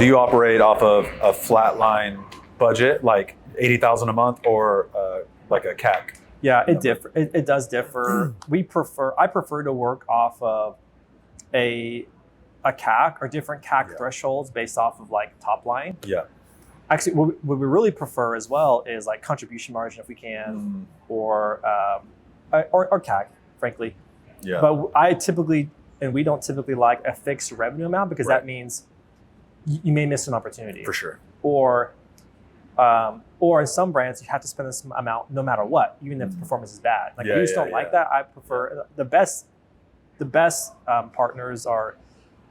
do you operate off of a flat line budget, like 80,000 a month, or like a CAC? Yeah, it does differ. I prefer to work off of a CAC or different CAC thresholds based off of like top line. Yeah. Actually, what we really prefer as well is like contribution margin if we can, or CAC, frankly. Yeah. But we don't typically like a fixed revenue amount, because that means you may miss an opportunity. For sure. Or in some brands, you have to spend this amount no matter what, even if the performance is bad. Like, we just don't like that. I prefer the best partners are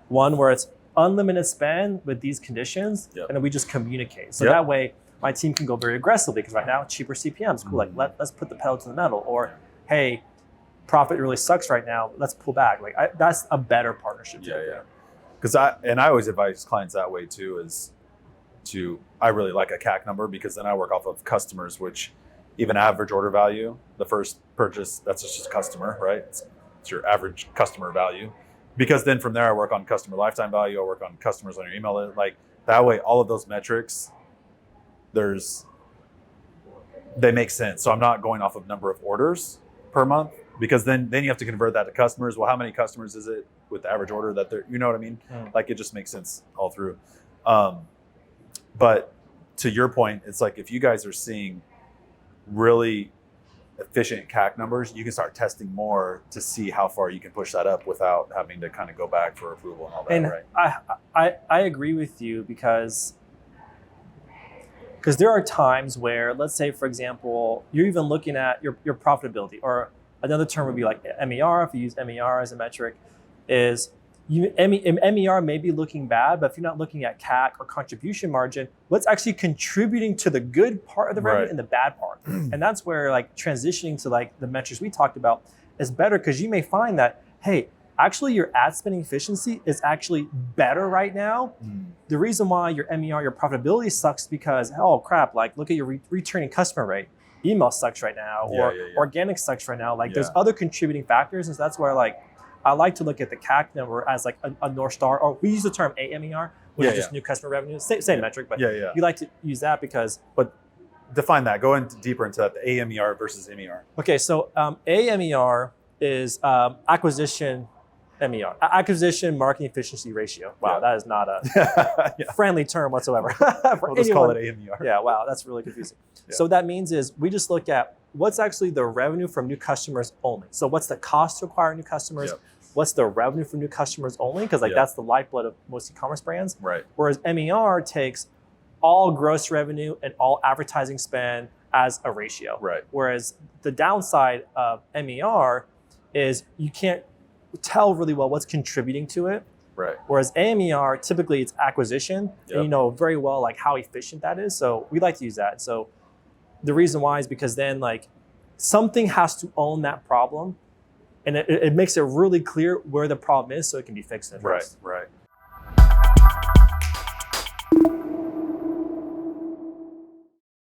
one where it's unlimited spend with these conditions, and then we just communicate. So that way my team can go very aggressively, because right now cheaper CPMs, cool. Like let's put the pedal to the metal, or hey, profit really sucks right now, let's pull back. Like that's a better partnership. Because I always advise clients that way too, is I really like a CAC number, because then I work off of customers, which even average order value, the first purchase, that's just a customer, right? It's your average customer value. Because then from there, I work on customer lifetime value, I work on customers on your email list. Like that way, all of those metrics, they make sense. So I'm not going off of number of orders per month, because then you have to convert that to customers. Well, how many customers is it with the average order that they're, you know what I mean? Like it just makes sense all through. But to your point, it's like, if you guys are seeing really efficient CAC numbers, you can start testing more to see how far you can push that up without having to kind of go back for approval and all that, right? I agree with you, because there are times where, let's say, for example, you're even looking at your profitability, or another term would be like MER. If you use MER as a metric, is MER may be looking bad, but if you're not looking at CAC or contribution margin, what's actually contributing to the good part of the revenue and the bad part? And that's where like transitioning to like the metrics we talked about is better, because you may find that, hey, actually your ad spending efficiency is actually better right now. The reason why your MER, your profitability sucks, because, oh crap, like look at your returning customer rate. Email sucks right now, or organic sucks right now. Like there's other contributing factors. And so that's where like, I like to look at the CAC number as like a North Star, or we use the term AMER, which is just new customer revenue. Same metric, but you like to use that because. But define that. Go deeper into that. The AMER versus MER. Okay, so AMER is acquisition MER, acquisition marketing efficiency ratio. Wow, that is not a friendly term whatsoever. We'll just call it AMER. Yeah, wow, that's really confusing. So what that means is we just look at what's actually the revenue from new customers only. So what's the cost to acquire new customers? What's the revenue from new customers only? Because like that's the lifeblood of most e-commerce brands. Right. Whereas MER takes all gross revenue and all advertising spend as a ratio. Right. Whereas the downside of MER is you can't tell really well what's contributing to it. Right. Whereas AMER, typically it's acquisition, and you know very well like how efficient that is. So we like to use that. So the reason why is because then like something has to own that problem, and it makes it really clear where the problem is, so it can be fixed and addressed. Right.